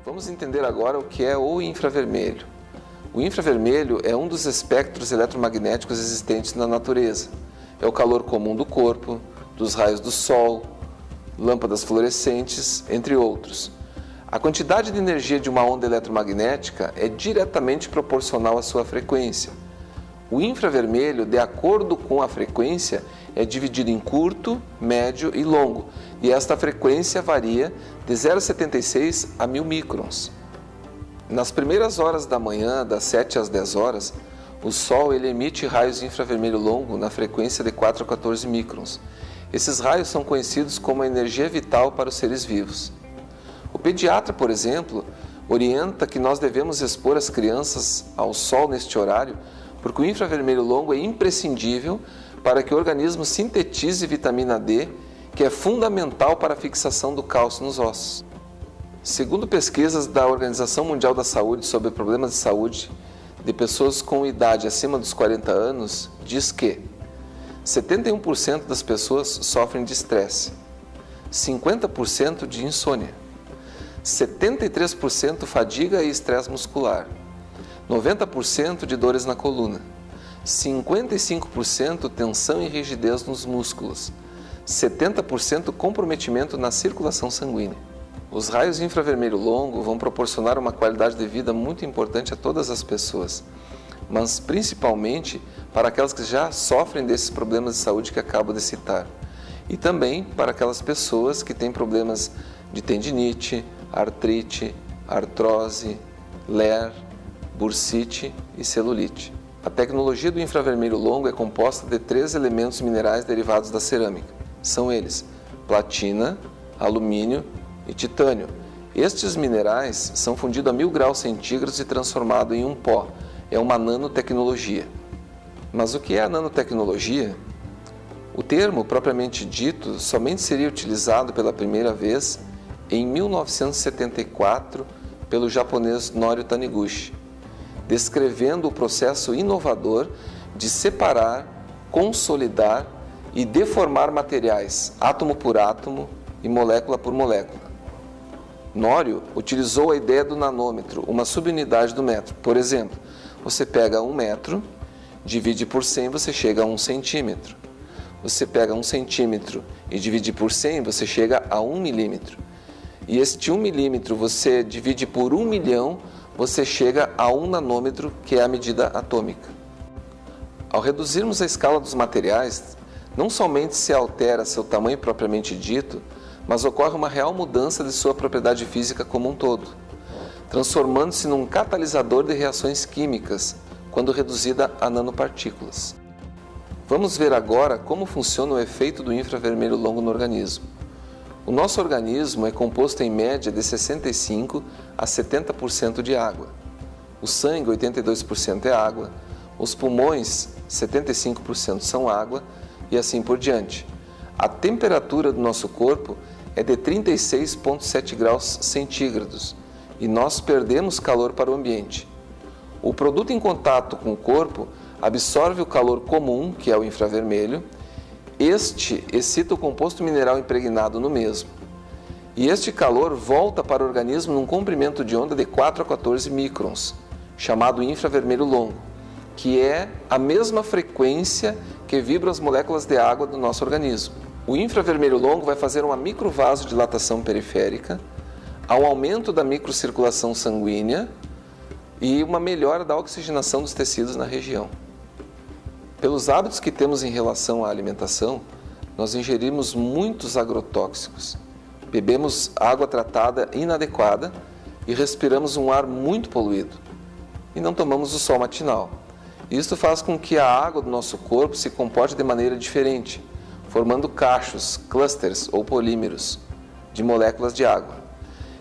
Vamos entender agora o que é o infravermelho. O infravermelho é um dos espectros eletromagnéticos existentes na natureza. É o calor comum do corpo, dos raios do sol, lâmpadas fluorescentes, entre outros. A quantidade de energia de uma onda eletromagnética é diretamente proporcional à sua frequência. O infravermelho, de acordo com a frequência, é dividido em curto, médio e longo, e esta frequência varia de 0,76 a 1000 microns. Nas primeiras horas da manhã, das 7 às 10 horas, o Sol emite raios de infravermelho longo na frequência de 4 a 14 microns. Esses raios são conhecidos como a energia vital para os seres vivos. O pediatra, por exemplo, orienta que nós devemos expor as crianças ao Sol neste horário, porque o infravermelho longo é imprescindível para que o organismo sintetize vitamina D, que é fundamental para a fixação do cálcio nos ossos. Segundo pesquisas da Organização Mundial da Saúde sobre problemas de saúde de pessoas com idade acima dos 40 anos, diz que 71% das pessoas sofrem de estresse, 50% de insônia, 73% fadiga e estresse muscular, 90% de dores na coluna, 55% tensão e rigidez nos músculos, 70% comprometimento na circulação sanguínea. Os raios infravermelho longo vão proporcionar uma qualidade de vida muito importante a todas as pessoas, mas principalmente para aquelas que já sofrem desses problemas de saúde que acabo de citar, e também para aquelas pessoas que têm problemas de tendinite, artrite, artrose, LER, bursite e celulite. A tecnologia do infravermelho longo é composta de 3 elementos minerais derivados da cerâmica. São eles: platina, alumínio e titânio. Estes minerais são fundidos a 1000 graus centígrados e transformados em um pó. É uma nanotecnologia. Mas o que é a nanotecnologia? O termo, propriamente dito, somente seria utilizado pela primeira vez em 1974 pelo japonês Norio Taniguchi, descrevendo o processo inovador de separar, consolidar e deformar materiais, átomo por átomo e molécula por molécula. Norio utilizou a ideia do nanômetro, uma subunidade do metro. Por exemplo, você pega 1 metro, divide por 100, você chega a 1 centímetro. Você pega 1 centímetro e divide por 100, você chega a 1 milímetro. E este 1 milímetro você divide por 1 milhão, você chega a 1 nanômetro, que é a medida atômica. Ao reduzirmos a escala dos materiais, não somente se altera seu tamanho propriamente dito, mas ocorre uma real mudança de sua propriedade física como um todo, transformando-se num catalisador de reações químicas, quando reduzida a nanopartículas. Vamos ver agora como funciona o efeito do infravermelho longo no organismo. O nosso organismo é composto em média de 65% a 70% de água. O sangue, 82% é água, os pulmões, 75% são água e assim por diante. A temperatura do nosso corpo é de 36,7 graus centígrados e nós perdemos calor para o ambiente. O produto em contato com o corpo absorve o calor comum, que é o infravermelho. Este excita o composto mineral impregnado no mesmo. E este calor volta para o organismo num comprimento de onda de 4 a 14 microns, chamado infravermelho longo, que é a mesma frequência que vibram as moléculas de água do nosso organismo. O infravermelho longo vai fazer uma microvasodilatação periférica, ao aumento da microcirculação sanguínea e uma melhora da oxigenação dos tecidos na região. Pelos hábitos que temos em relação à alimentação, nós ingerimos muitos agrotóxicos, bebemos água tratada inadequada e respiramos um ar muito poluído. E não tomamos o sol matinal. Isto faz com que a água do nosso corpo se comporte de maneira diferente, formando cachos, clusters ou polímeros de moléculas de água.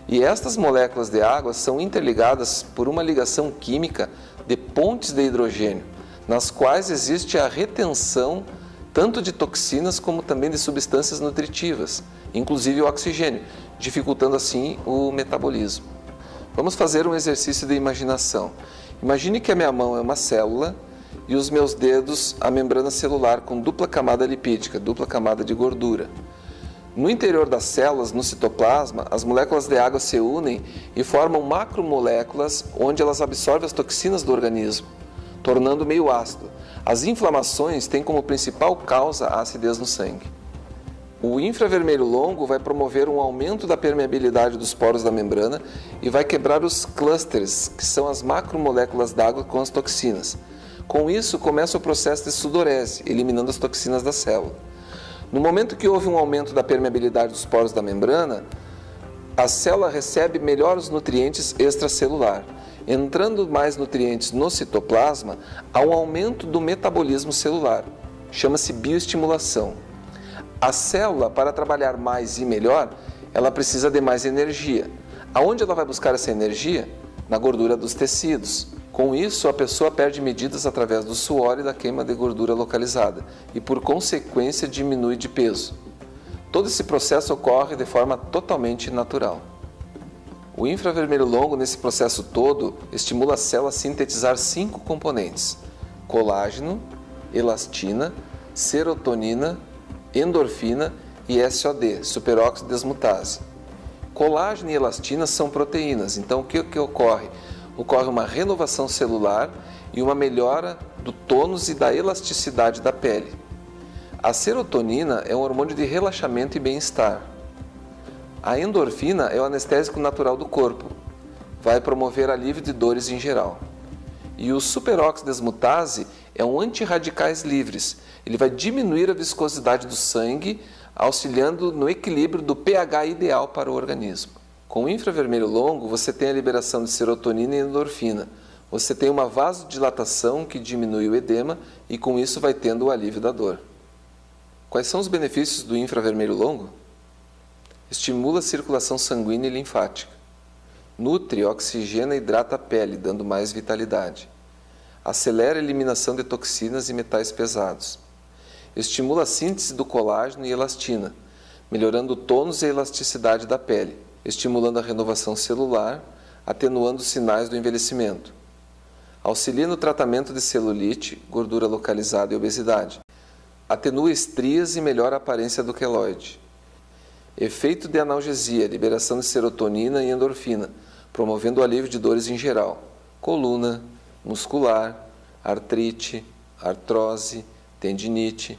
E estas moléculas de água são interligadas por uma ligação química de pontes de hidrogênio, nas quais existe a retenção tanto de toxinas como também de substâncias nutritivas, inclusive o oxigênio, dificultando assim o metabolismo. Vamos fazer um exercício de imaginação. Imagine que a minha mão é uma célula e os meus dedos a membrana celular com dupla camada lipídica, dupla camada de gordura. No interior das células, no citoplasma, as moléculas de água se unem e formam macromoléculas onde elas absorvem as toxinas do organismo, tornando meio ácido. As inflamações têm como principal causa a acidez no sangue. O infravermelho longo vai promover um aumento da permeabilidade dos poros da membrana e vai quebrar os clusters, que são as macromoléculas d'água com as toxinas. Com isso, começa o processo de sudorese, eliminando as toxinas da célula. No momento que houve um aumento da permeabilidade dos poros da membrana, a célula recebe melhores nutrientes extracelular. Entrando mais nutrientes no citoplasma, há um aumento do metabolismo celular. Chama-se bioestimulação. A célula, para trabalhar mais e melhor, ela precisa de mais energia. Aonde ela vai buscar essa energia? Na gordura dos tecidos. Com isso, a pessoa perde medidas através do suor e da queima de gordura localizada e, por consequência, diminui de peso. Todo esse processo ocorre de forma totalmente natural. O infravermelho longo, nesse processo todo, estimula a célula a sintetizar 5 componentes: colágeno, elastina, serotonina, endorfina e SOD, superóxido desmutase. Colágeno e elastina são proteínas, então o que ocorre? Ocorre uma renovação celular e uma melhora do tônus e da elasticidade da pele. A serotonina é um hormônio de relaxamento e bem-estar. A endorfina é o anestésico natural do corpo, vai promover alívio de dores em geral. E o superóxido desmutase é um antirradicais livres, ele vai diminuir a viscosidade do sangue, auxiliando no equilíbrio do pH ideal para o organismo. Com o infravermelho longo, você tem a liberação de serotonina e endorfina. Você tem uma vasodilatação que diminui o edema e com isso vai tendo o alívio da dor. Quais são os benefícios do infravermelho longo? Estimula a circulação sanguínea e linfática. Nutre, oxigena e hidrata a pele, dando mais vitalidade. Acelera a eliminação de toxinas e metais pesados. Estimula a síntese do colágeno e elastina, melhorando o tônus e a elasticidade da pele, estimulando a renovação celular, atenuando os sinais do envelhecimento. Auxilia no tratamento de celulite, gordura localizada e obesidade. Atenua estrias e melhora a aparência do queloide. Efeito de analgesia, liberação de serotonina e endorfina, promovendo o alívio de dores em geral. Coluna, muscular, artrite, artrose, tendinite,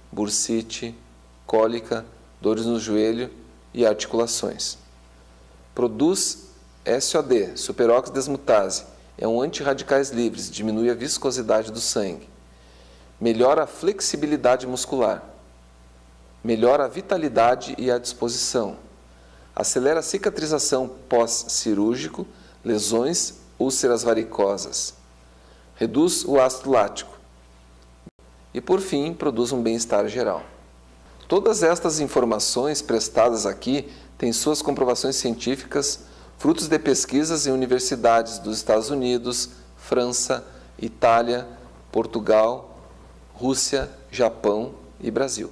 bursite, cólica, dores no joelho e articulações. Produz SOD, superóxido desmutase, é um antirradicais livres, diminui a viscosidade do sangue. Melhora a flexibilidade muscular. Melhora a vitalidade e a disposição. Acelera a cicatrização pós-cirúrgico, lesões, úlceras varicosas. Reduz o ácido lático. E, por fim, produz um bem-estar geral. Todas estas informações prestadas aqui têm suas comprovações científicas, frutos de pesquisas em universidades dos Estados Unidos, França, Itália, Portugal, Rússia, Japão e Brasil.